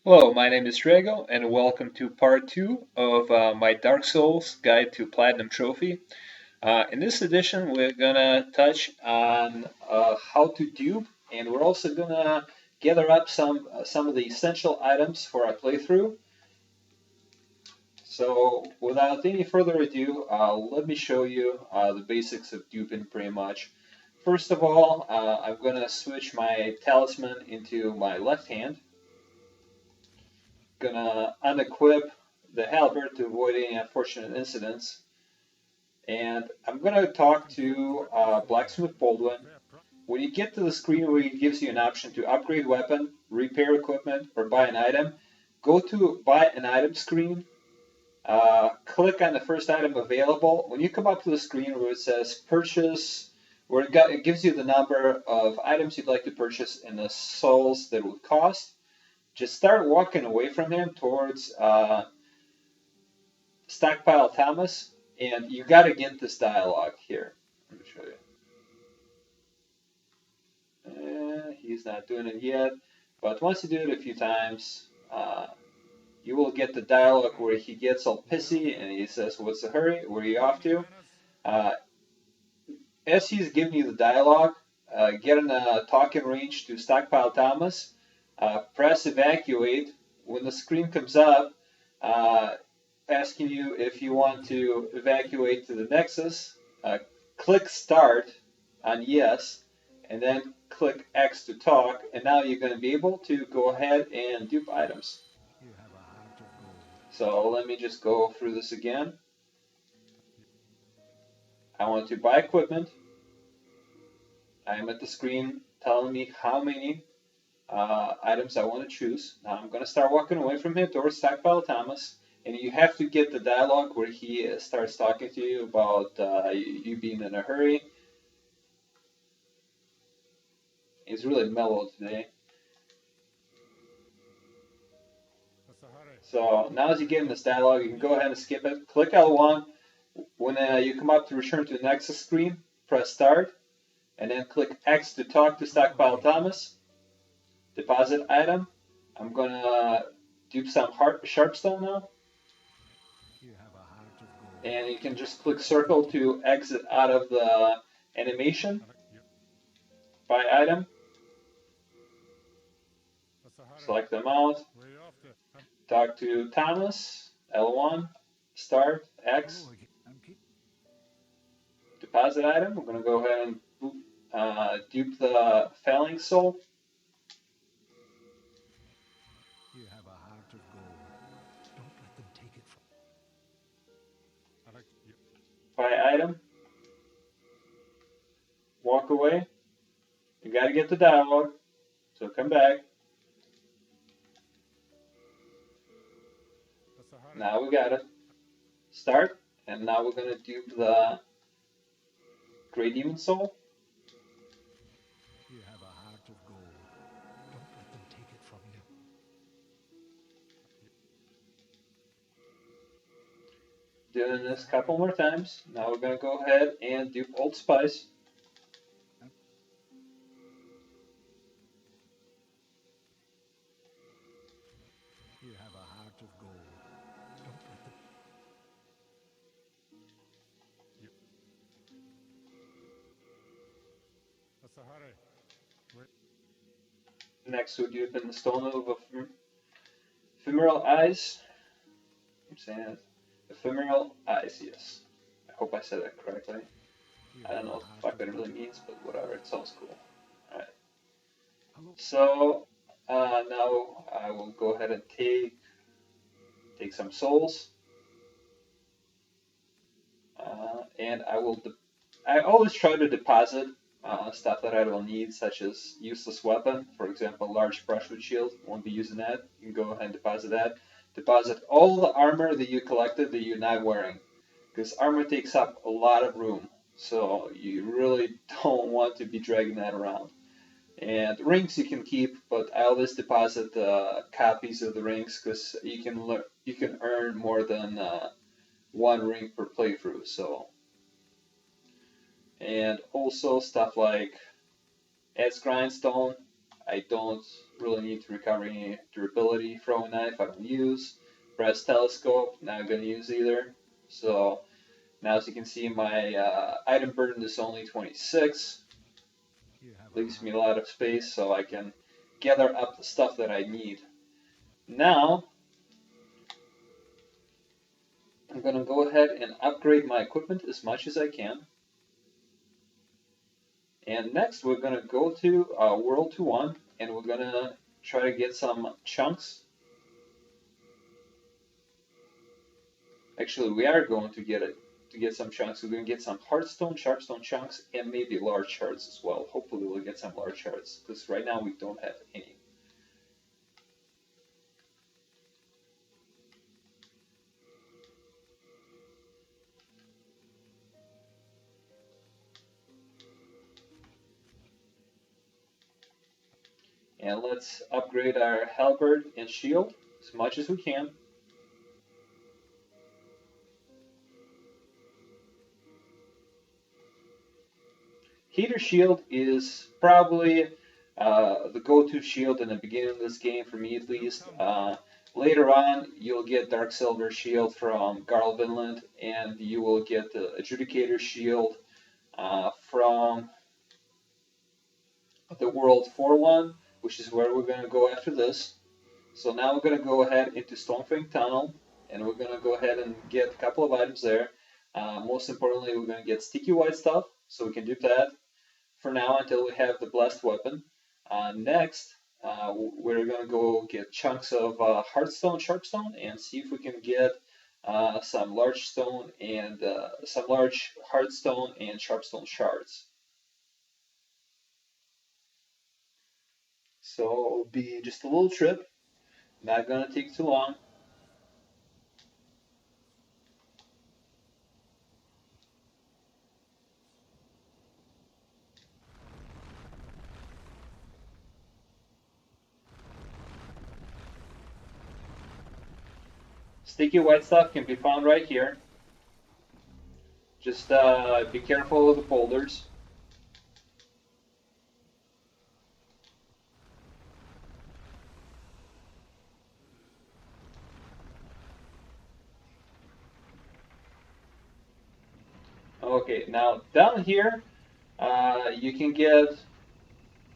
Hello, my name is Drago, and welcome to part 2 of my Dark Souls Guide to Platinum Trophy. In this edition, we're gonna touch on how to dupe, and we're also gonna gather up some of the essential items for our playthrough. So, without any further ado, let me show you the basics of duping pretty much. First of all, I'm gonna switch my talisman into my left hand. Gonna unequip the halberd to avoid any unfortunate incidents. And I'm gonna talk to Blacksmith Baldwin. When you get to the screen where it gives you an option to upgrade weapon, repair equipment, or buy an item, go to Buy an Item screen. Click on the first item available. When you come up to the screen where it says Purchase, where it gives you the number of items you'd like to purchase and the souls that it would cost, just start walking away from him towards Stockpile Thomas, and you got to get this dialogue here. Let me show you. He's not doing it yet, but once you do it a few times, you will get the dialogue where he gets all pissy and he says, "What's the hurry? Where are you off to?" As he's giving you the dialogue, get in a talking range to Stockpile Thomas. Press Evacuate. When the screen comes up, asking you if you want to evacuate to the Nexus, click Start on Yes, and then click X to talk, and now you're going to be able to go ahead and dupe items. So let me just go through this again. I want to buy equipment. I am at the screen telling me how many items I want to choose. Now I'm going to start walking away from him towards Stockpile Thomas. And you have to get the dialogue where he starts talking to you about you being in a hurry. He's really mellow today. So now as you get in this dialogue, you can go ahead and skip it. Click L1. When you come up to return to the Nexus screen, press Start. And then click X to talk to Stockpile Thomas. Deposit item. I'm going to dupe some Sharpstone now. And you can just click circle to exit out of the animation. Buy item. Select the amount. Talk to Thomas. L1. Start. X. Deposit item. We're going to go ahead and dupe the Phalanx Soul. You have a heart of gold. Don't let them take it from you. Buy item. Walk away. You got to get the dialogue. So come back. Now we got it. Start. And now we're going to dupe the Grey Demon Soul. You have a heart of gold. Don't let them take it from you. Doing this a couple more times. Now we're going to go ahead and dupe Old Spice. You have a heart of gold. Don't let them. That's a hurry. Next we're duping the Stone of Ephemeral Eyes. I'm saying it. Ephemeral Eyes, yes. I hope I said that correctly. I don't know what the fuck that really means, but whatever, it sounds cool. Alright. So, now I will go ahead and take some souls. And I always try to deposit stuff that I don't need, such as useless weapon. For example, large brushwood shield, won't be using that. You can go ahead and deposit that. Deposit all the armor that you collected that you're not wearing, because armor takes up a lot of room. So you really don't want to be dragging that around. And rings you can keep, but I always deposit copies of the rings because you can earn more than one ring per playthrough. So, and also stuff like Edge Grindstone. I don't really need to recover any durability. Throwing knife I don't use. Brass telescope not gonna use either. So now as you can see my item burden is only 26. Leaves me a lot of space so I can gather up the stuff that I need. Now I'm gonna go ahead and upgrade my equipment as much as I can. And next we're gonna go to World 2-1 and we're gonna try to get some chunks. Actually, we are going to get some chunks. We're going to get some Hardstone, Sharpstone chunks, and maybe large shards as well. Hopefully we'll get some large shards, because right now we don't have any. And let's upgrade our halberd and shield as much as we can. Heater shield is probably the go-to shield in the beginning of this game, for me at least. Later on, you'll get Dark Silver shield from Garl Vinland, and you will get the Adjudicator shield from the World 4-1, which is where we're going to go after this. So now we're going to go ahead into Stonefang Tunnel, and we're going to go ahead and get a couple of items there. Most importantly, we're going to get sticky white stuff, so we can do that for now until we have the blessed weapon. Next, we're going to go get chunks of Hardstone, Sharpstone, and see if we can get some large stone and some large Hardstone and Sharpstone shards. So it'll be just a little trip, not going to take too long. Sticky white stuff can be found right here. Just be careful of the boulders. Okay, now down here you can get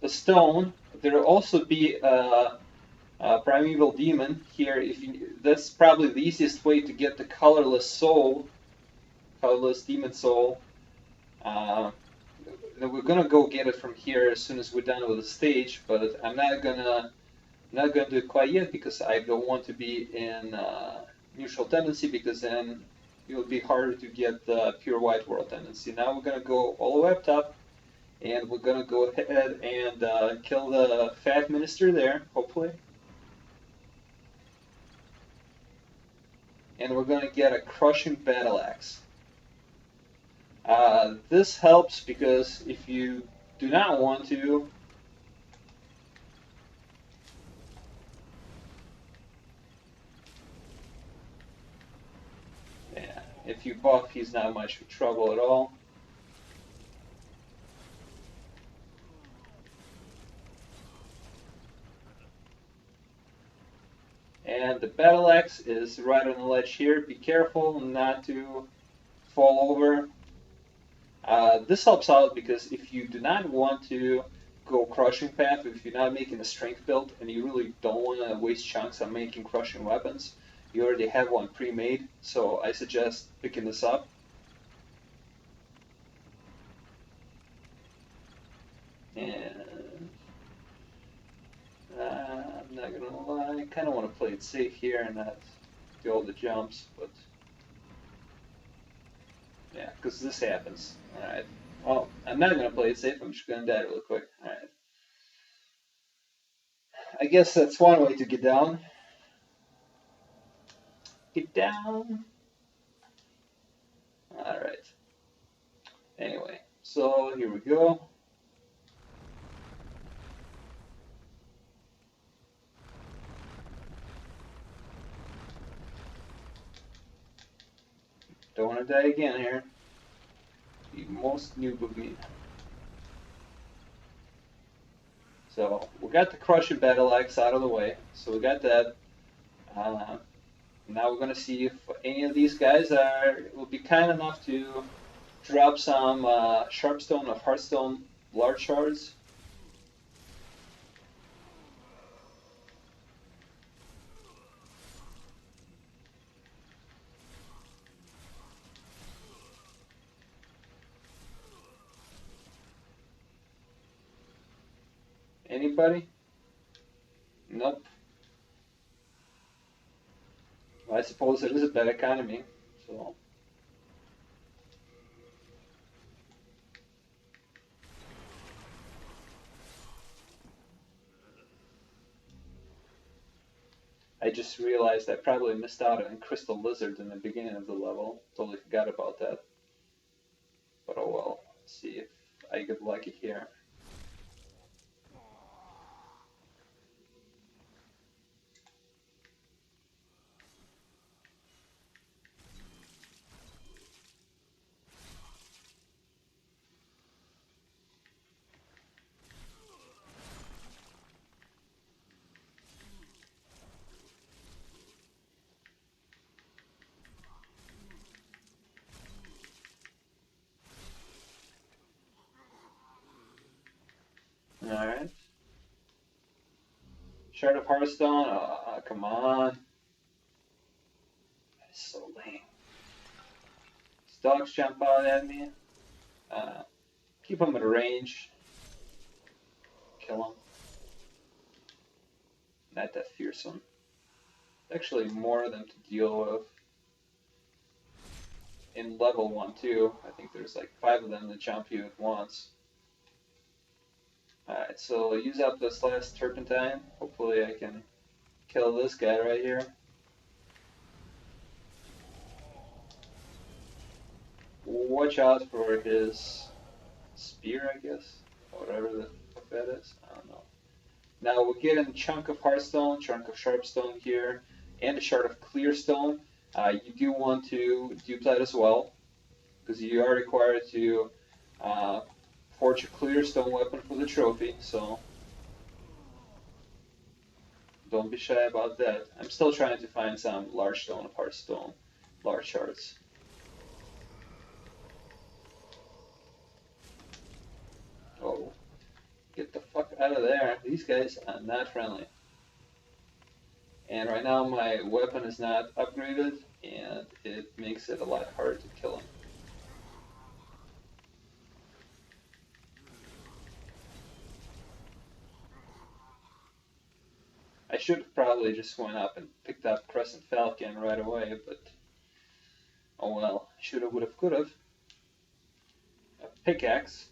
the stone. There'll also be a primeval demon here. That's probably the easiest way to get the colorless soul, colorless demon soul. We're gonna go get it from here as soon as we're done with the stage, but I'm not gonna do it quite yet because I don't want to be in neutral tendency, because then it will be harder to get the pure white world tendency. Now we're gonna go all the way up top, and we're gonna go ahead and kill the fat minister there, hopefully. And we're gonna get a crushing battle axe. This helps because if you do not want to, if you buff, he's not much trouble at all. And the battle axe is right on the ledge here. Be careful not to fall over. This helps out because if you do not want to go crushing path, if you're not making a strength build and you really don't want to waste chunks on making crushing weapons, you already have one pre-made, so I suggest picking this up. And I'm not gonna lie, I kind of want to play it safe here and not do all the jumps, but yeah, because this happens. Alright. Well, I'm not gonna play it safe, I'm just gonna die really quick. Alright. I guess that's one way to get down. Get down. Alright. Anyway, so here we go. Don't want to die again here. The most noob of me. So we got the Crushing Battle Axe out of the way. So we got that. Now we're gonna see if any of these guys will be kind enough to drop some Sharpstone or Hardstone large shards. Anybody? Nope. Well, I suppose it is a bad economy, so. I just realized I probably missed out on Crystal Lizard in the beginning of the level. Totally forgot about that. But oh well. Let's see if I get lucky here. Alright. Shard of Hardstone. Oh, come on. That's so lame. These dogs jump out at me. Keep them at range. Kill them. Not that fearsome. Actually, more of them to deal with. In level 1 too. I think there's like 5 of them that jump you at once. Alright, so use up this last turpentine. Hopefully I can kill this guy right here. Watch out for his spear, I guess. Whatever the fuck that is. I don't know. Now we're getting a chunk of Hardstone, chunk of Sharpstone here, and a shard of Clearstone. You do want to dupe that as well, because you are required to forge a Clearstone weapon for the trophy, so don't be shy about that. I'm still trying to find some large stone of Hardstone, large shards. Oh, get the fuck out of there. These guys are not friendly. And right now my weapon is not upgraded, and it makes it a lot harder to kill him. I should have probably just went up and picked up Crescent Falchion right away, but oh well. Shoulda, woulda, coulda. A pickaxe.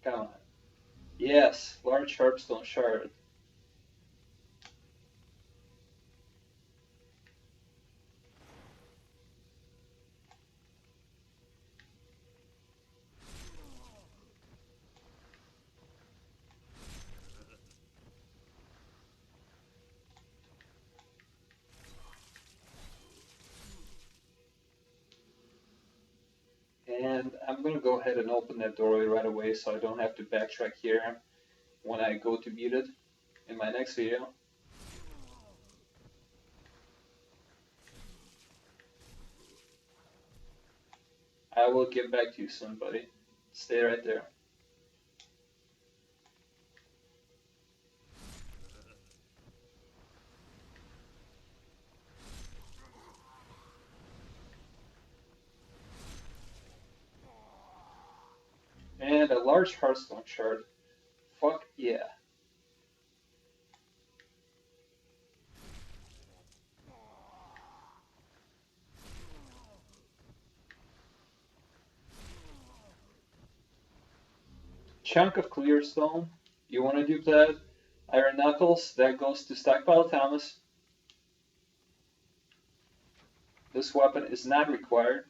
Come on. Yes, large Sharpstone shard. And I'm going to go ahead and open that doorway right away so I don't have to backtrack here when I go to beat it in my next video. I will get back to you soon, buddy. Stay right there. And a large Hardstone shard. Fuck yeah. Chunk of Clearstone. You want to do that? Iron Knuckles. That goes to Stockpile Thomas. this weapon is not required.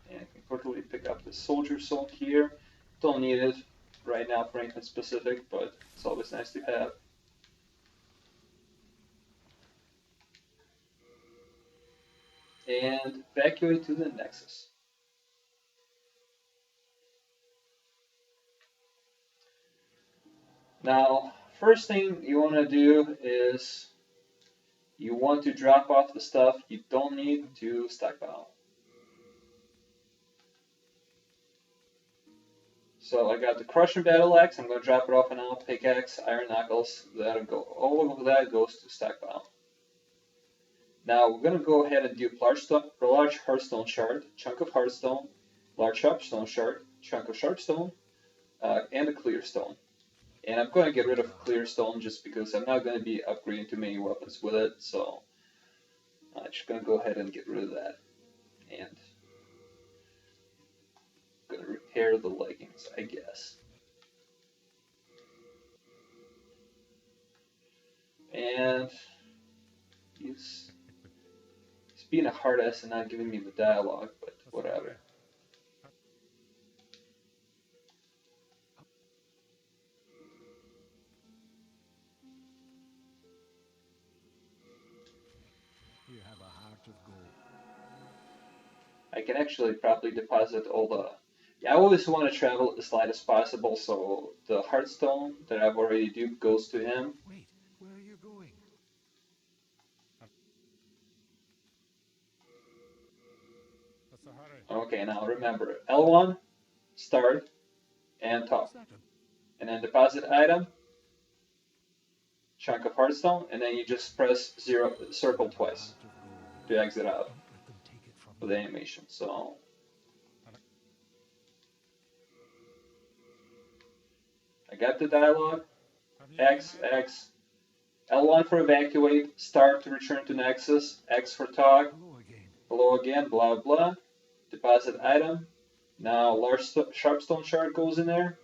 And I can quickly pick up the Soldier Soul here. Don't need it right now for anything specific, but it's always nice to have. And evacuate to the Nexus. Now, first thing you want to do is you want to drop off the stuff you don't need to stockpile. So I got the Crushing Battle Axe, I'm going to drop it off now, Pickaxe, Iron Knuckles, that'll go, all of that goes to stockpile. Now we're going to go ahead and do large Hardstone shard, chunk of Hardstone, large Sharpstone shard, chunk of Sharpstone, and a Clearstone. And I'm going to get rid of Clearstone just because I'm not going to be upgrading too many weapons with it, so I'm just going to go ahead and get rid of that. And I'm going to repair the leggings, I guess. And he's being a hard ass and not giving me the dialogue, but whatever. You have a heart of gold. I can actually probably deposit all the... Yeah, I always want to travel as light as possible, so the Hardstone that I've already duped goes to him. Wait, where are you going? What's the hurry? Okay, now remember, L1, start, and talk. And then deposit item, chunk of Hardstone, and then you just press circle twice to exit out of the animation. So I got the dialogue, X, X, L1 for evacuate, start to return to Nexus, X for talk, hello again, blah blah, deposit item. Now large Sharpstone shard goes in there,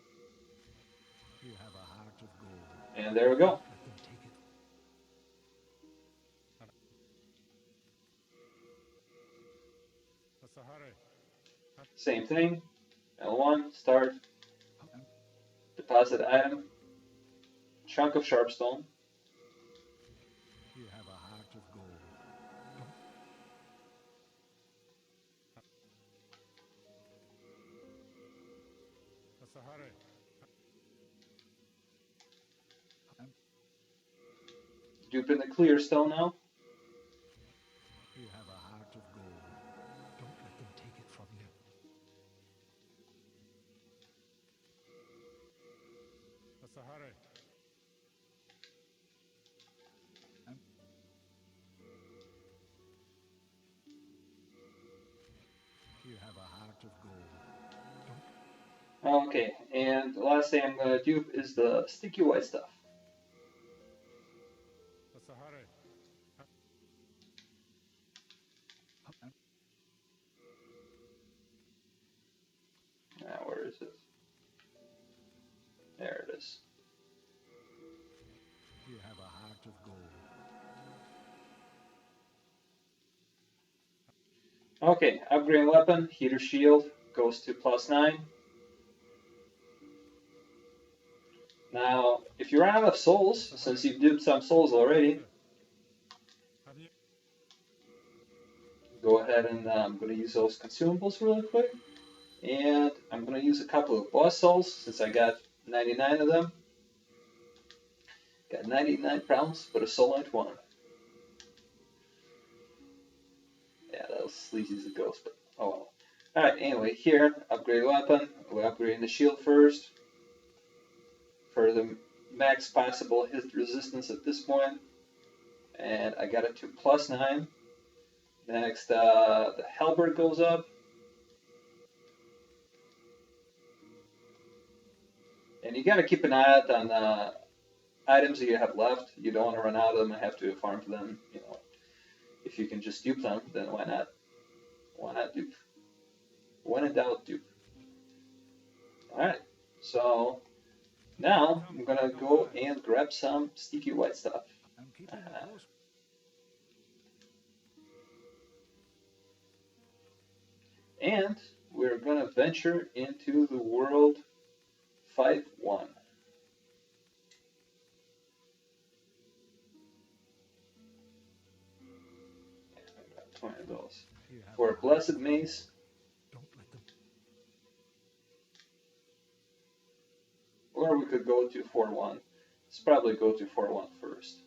and there we go. Same thing, L1, start, deposit item, chunk of Sharpstone. You have a heart of gold. What's the hurry? Duping the Clearstone now. You have a heart of gold. Don't let them take it from you. What's the hurry? You have a heart of gold. Okay, and the last thing I'm going to dupe is the sticky white stuff. What's the hurry? Now, where is it? There it is. You have a heart of gold. Okay, upgrade weapon, heater shield, goes to +9. Now, if you run out of souls, since you've duped some souls already, go ahead and I'm going to use those consumables really quick. And I'm going to use a couple of boss souls, since I got 99 of them. Got 99 problems, but a soul ain't one. Yeah, that was sleazy as a ghost, but oh well. Alright, anyway, here, upgrade weapon. We're upgrading the shield first. For the max possible hit resistance at this point. And I got it to +9. Next, the halberd goes up. And you gotta keep an eye out on the items that you have left. You don't want to run out of them and have to farm for them, you know. If you can just dupe them, then why not? Why not dupe? When in doubt, dupe. Alright, so Now I'm gonna go and grab some sticky white stuff. I'm keeping a close. And we're gonna venture into the world 5-1. $20 for a Blessed Mace. Don't let them. Or we could go to 4-1. Let's probably go to 4-1 first.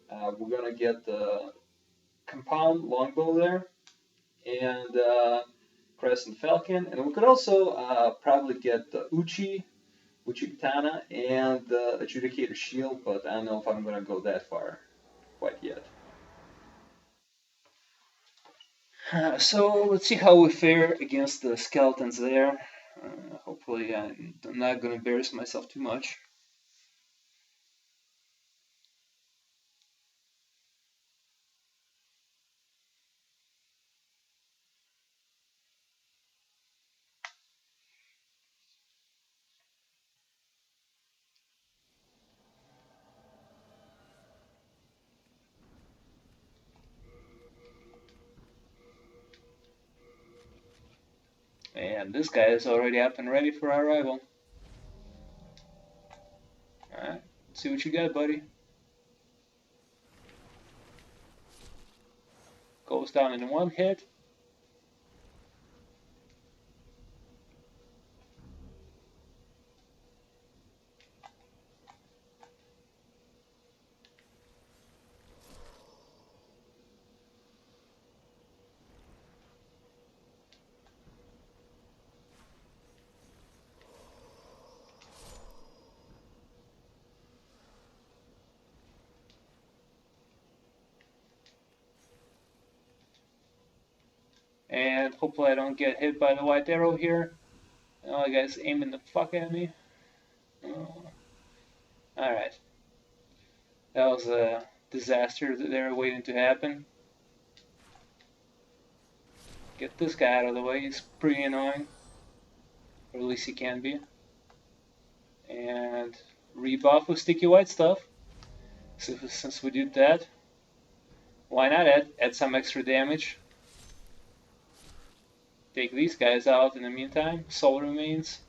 We're gonna get the compound longbow there, and Crescent Falchion, and we could also probably get the Uchi Katana, and the Adjudicator Shield, but I don't know if I'm gonna go that far quite yet. So let's see how we fare against the skeletons there. Hopefully I'm not gonna embarrass myself too much. And this guy is already up and ready for our arrival. Alright, see what you got, buddy. Goes down in one hit. And hopefully I don't get hit by the white arrow here. Oh, the guy's aiming the fuck at me. Oh. Alright. That was a disaster there waiting to happen. Get this guy out of the way, he's pretty annoying. Or at least he can be. And rebuff with sticky white stuff. So since we did that, why not add some extra damage? Take these guys out in the meantime. Soul remains.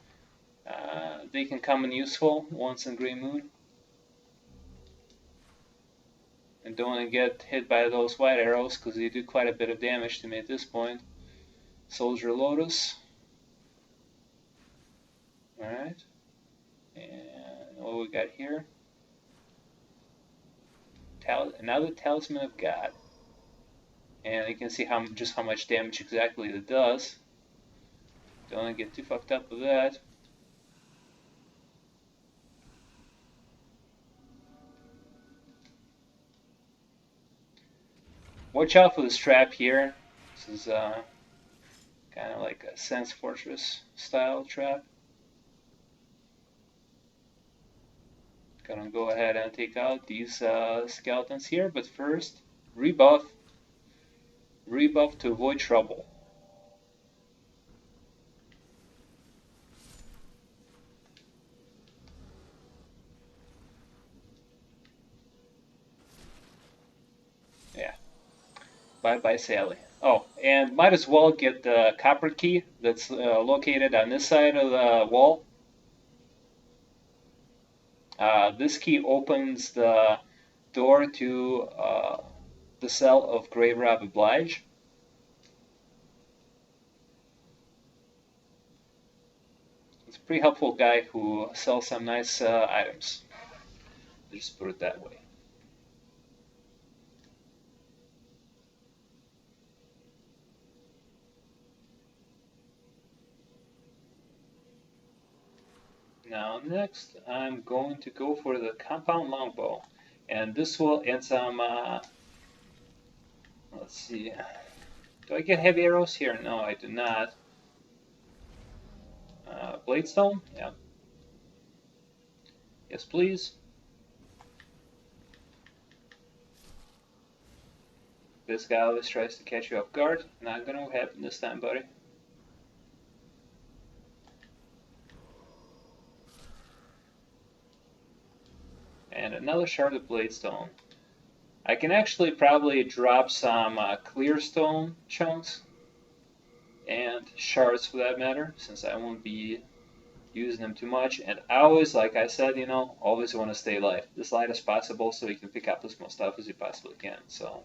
They can come in useful once in Grey Moon. And don't want to get hit by those white arrows because they do quite a bit of damage to me at this point. Soldier Lotus. Alright. And what we got here? Another Talisman of God. And you can see just how much damage exactly it does. Don't want to get too fucked up with that. Watch out for this trap here. This is kind of like a Sense Fortress style trap. Gonna go ahead and take out these skeletons here, but first, rebuff. Rebuff to avoid trouble. Yeah. Bye bye, Sally. Oh, and might as well get the copper key that's located on this side of the wall. This key opens the door to the cell of Grave Rob Oblige. It's a pretty helpful guy who sells some nice items. Just put it that way. Now next, I'm going to go for the compound longbow, and this will add some. Let's see. Do I get heavy arrows here? No, I do not. Bladestone? Yeah. Yes, please. This guy always tries to catch you off guard. Not gonna happen this time, buddy. another shard of Bladestone. I can actually probably drop some Clearstone chunks and shards for that matter, since I won't be using them too much. And I always, like I said, you know, always want to stay light, as light as possible, so you can pick up as much stuff as you possibly can. So,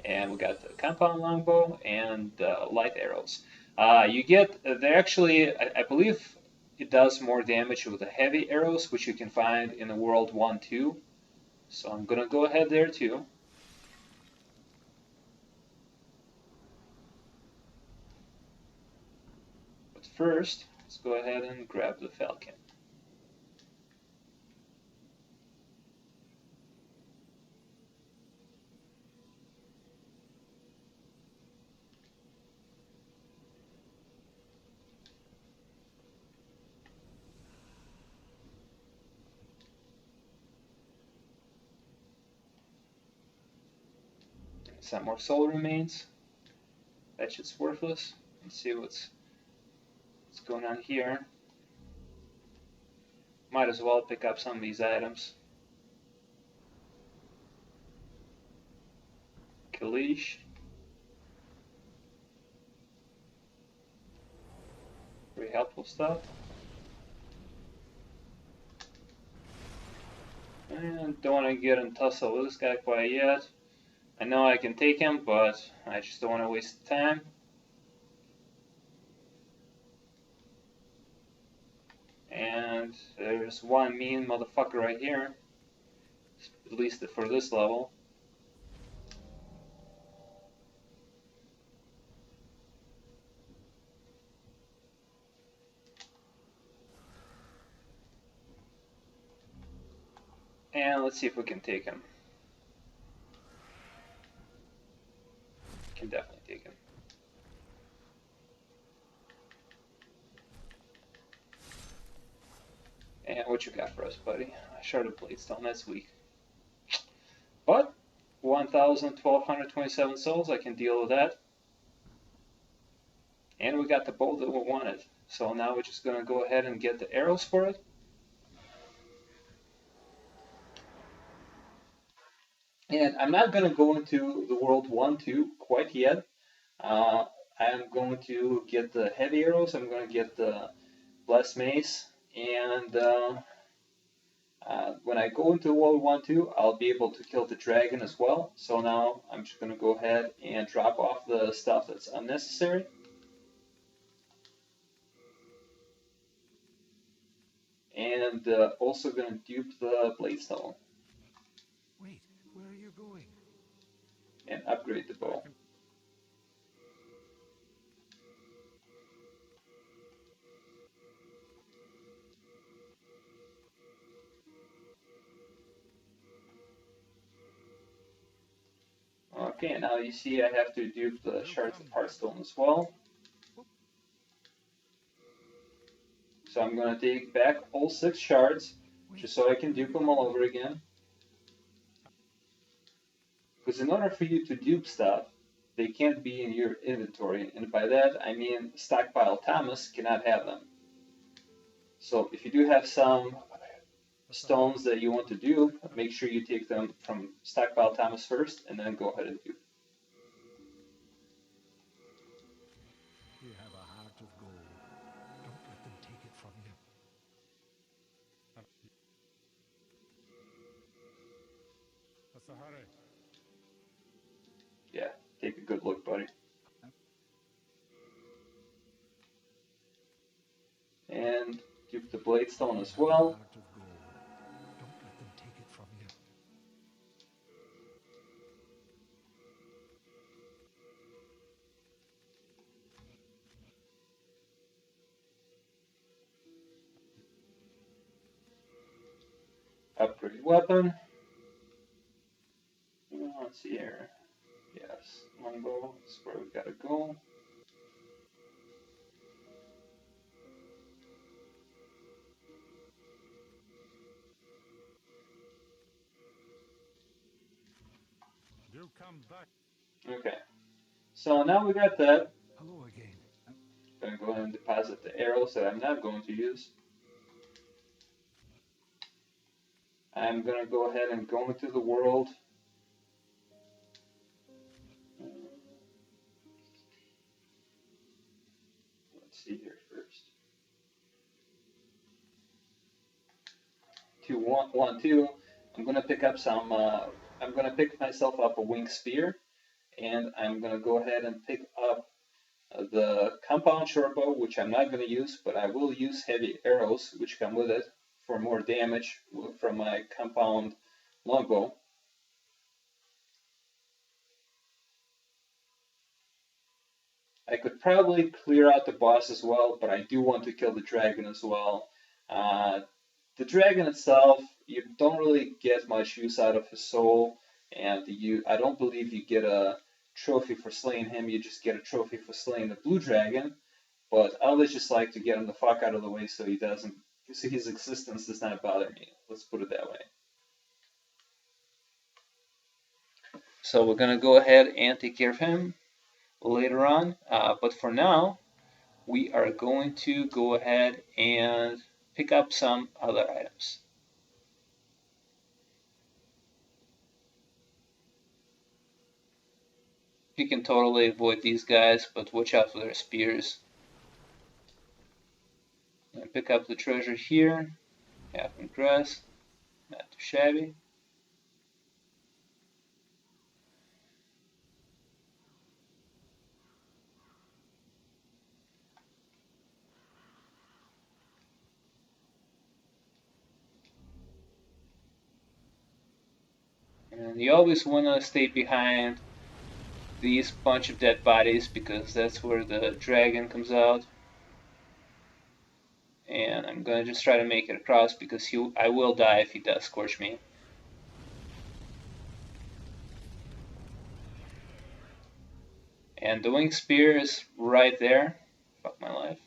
and we got the compound longbow and light arrows. You get they actually, I believe, it does more damage with the heavy arrows, which you can find in the world 1-2. So I'm gonna go ahead there too. But first, let's go ahead and grab the Falchion. Some more soul remains. That shit's worthless. Let's see what's going on here. Might as well pick up some of these items. Kalish. Very helpful stuff. And don't want to get in tussle with this guy quite yet. I know I can take him, but I just don't want to waste time. And there's one mean motherfucker right here. At least for this level. And let's see if we can take him. Can definitely take him. And what you got for us, buddy? A shard of Bladestone, that's weak. But 1,1227 souls, I can deal with that. And we got the bow that we wanted. So now we're just gonna go ahead and get the arrows for it. And I'm not gonna go into the world 1-2 quite yet. I'm going to get the heavy arrows, I'm gonna get the blessed mace, and when I go into World 1-2, I'll be able to kill the dragon as well. So now I'm just going to go ahead and drop off the stuff that's unnecessary. And also going to dupe the Bladestone. Wait, where are you going? And upgrade the bow. Okay, now you see I have to dupe the shards of Hardstone as well. So I'm going to take back all 6 shards, just so I can dupe them all over again. Because in order for you to dupe stuff, they can't be in your inventory, and by that I mean Stockpile Thomas cannot have them. So if you do have some stones that you want to dupe, make sure you take them from Stockpile Thomas first, and then go ahead and dupe. You have a heart of gold. Don't let them take it from you. What's the hurry? Yeah, take a good look, buddy. And dupe the Bladestone as well. Don't let them take it from you. Upgrade weapon. Let's see here. Yes, Longbow is where we gotta go. Do come back. Okay, so now we got that. Hello again. I'm gonna go ahead and deposit the arrows that I'm not going to use. I'm gonna go ahead and go into the world. Let's see here first. 2, 1, 1, 2. I'm gonna pick up some. I'm gonna pick myself up a winged spear, and I'm gonna go ahead and pick up the compound shortbow, which I'm not gonna use, but I will use heavy arrows, which come with it, for more damage from my compound longbow. I could probably clear out the boss as well, but I do want to kill the dragon as well. The dragon itself, you don't really get much use out of his soul, and I don't believe you get a trophy for slaying him, you just get a trophy for slaying the blue dragon, but I would just like to get him the fuck out of the way so his existence does not bother me. Let's put it that way. So we're gonna go ahead and take care of him later on, but for now, we are going to go ahead and pick up some other items. You can totally avoid these guys, but watch out for their spears. And pick up the treasure here. Half in grass, not too shabby. And you always want to stay behind these bunch of dead bodies because that's where the dragon comes out. And I'm gonna just try to make it across because I will die if he does scorch me. And the winged spear is right there. Fuck my life.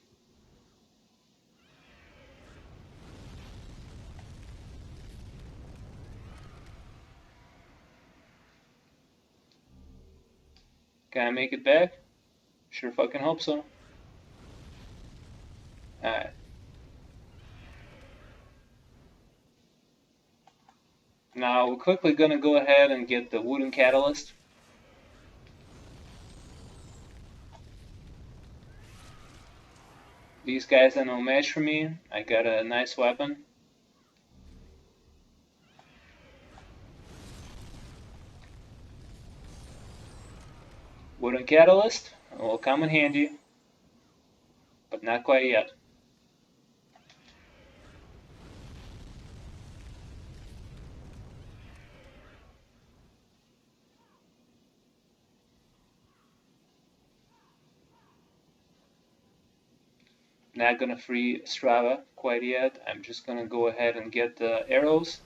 Can I make it back? Sure fucking hope so. Alright. Now we're quickly gonna go ahead and get the wooden catalyst. These guys are no match for me. I got a nice weapon. Wooden catalyst will come in handy, but not quite yet. Not gonna free Strava quite yet. I'm just gonna go ahead and get the arrows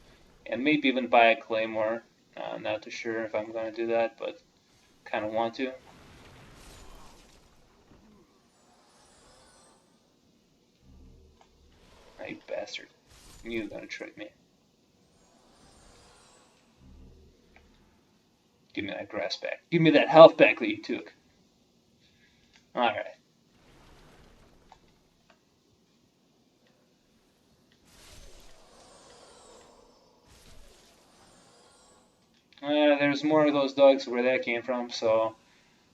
and maybe even buy a claymore. Not too sure if I'm gonna do that, but kind of want to. Oh, you bastard. You're gonna trick me. Give me that grass back. Give me that health back that you took. Alright. There's more of those dogs where that came from, so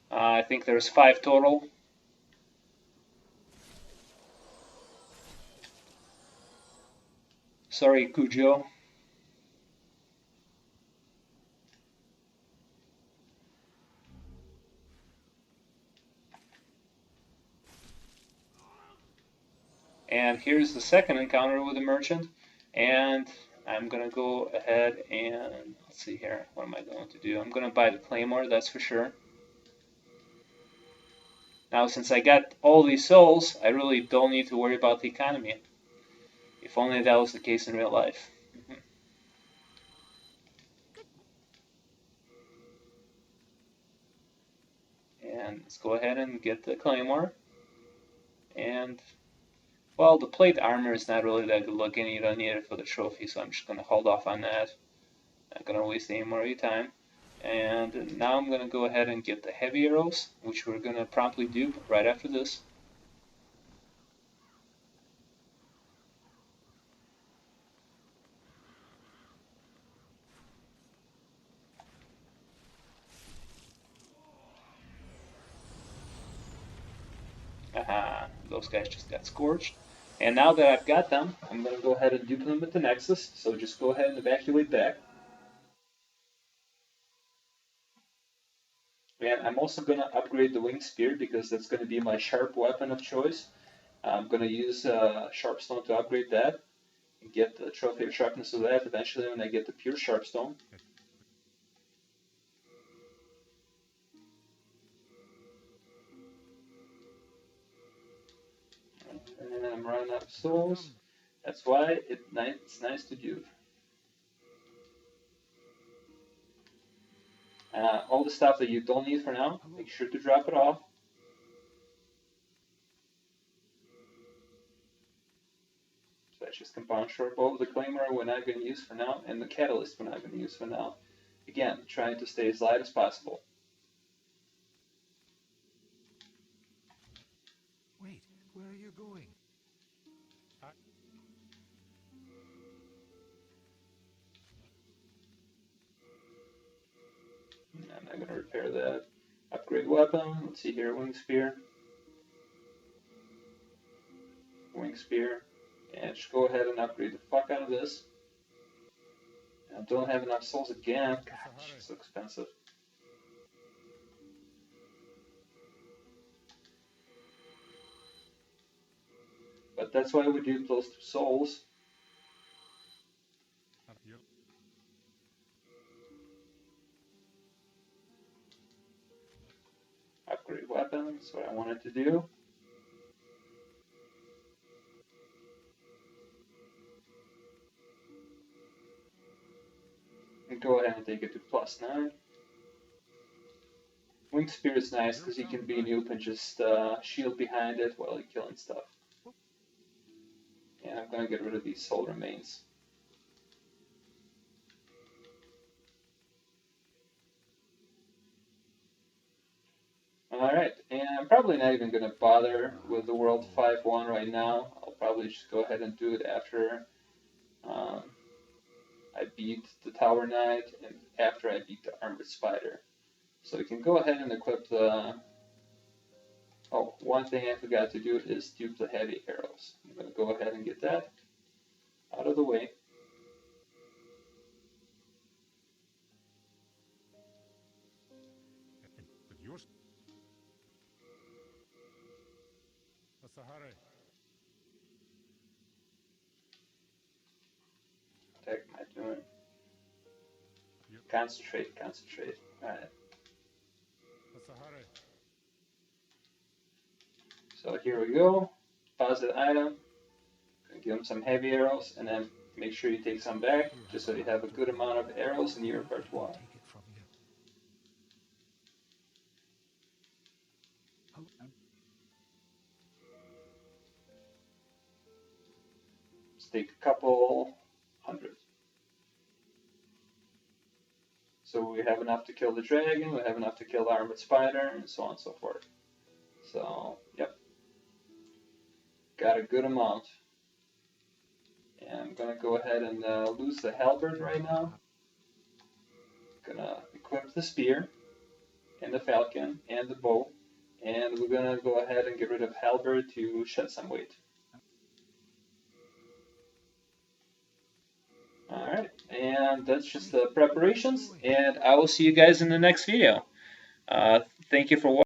I think there's 5 total. Sorry, Cujo. And here's the second encounter with the merchant, and I'm gonna go ahead and let's see here. What am I going to do? I'm gonna buy the claymore, that's for sure. Now, since I got all these souls, I really don't need to worry about the economy. If only that was the case in real life. And let's go ahead and get the claymore. And, well, the plate armor is not really that good looking. You don't need it for the trophy, so I'm just going to hold off on that. Not going to waste any more of your time. And now I'm going to go ahead and get the heavy arrows, which we're going to promptly do right after this. Haha, those guys just got scorched. And now that I've got them, I'm going to go ahead and dupe them with the Nexus, so just go ahead and evacuate back. And I'm also going to upgrade the Wing Spear because that's going to be my sharp weapon of choice. I'm going to use Sharpstone to upgrade that and get the Trophy of Sharpness of that eventually when I get the pure Sharpstone. And I'm running out of souls. That's why it's nice to do. All the stuff that you don't need for now, make sure to drop it off. So that's just Compound Shortbow. The Claymore we're not going to use for now, and the Catalyst we're not going to use for now. Again, trying to stay as light as possible. Wait, where are you going? I'm not going to repair that. Upgrade weapon. Let's see here. Wing Spear. Wing Spear. And just go ahead and upgrade the fuck out of this. I don't have enough souls again. God, it's so expensive. But that's why we do those 2 souls. Upgrade weapon. That's what I wanted to do. And go ahead and take it to +9. Wing Spear is nice because you can be noob and just shield behind it while you're killing stuff. And I'm going to get rid of these soul remains. Alright, and I'm probably not even going to bother with the World 5-1 right now. I'll probably just go ahead and do it after I beat the Tower Knight and after I beat the Armored Spider. So we can go ahead and equip the... Oh, one thing I forgot to do is dupe the heavy arrows. I'm going to go ahead and get that out of the way. What am I doing? Concentrate, concentrate. Alright. So here we go. Deposit item. Give him some heavy arrows, and then make sure you take some back, just so you have a good amount of arrows in your repertoire. Let's take a couple hundred. So we have enough to kill the dragon, we have enough to kill the armored spider, and so on and so forth. So, yep. Got a good amount. And I'm gonna go ahead and lose the halberd right now. Gonna equip the spear, and the falchion, and the bow. And we're gonna go ahead and get rid of halberd to shed some weight. Alright, and that's just the preparations, and I will see you guys in the next video. Thank you for watching.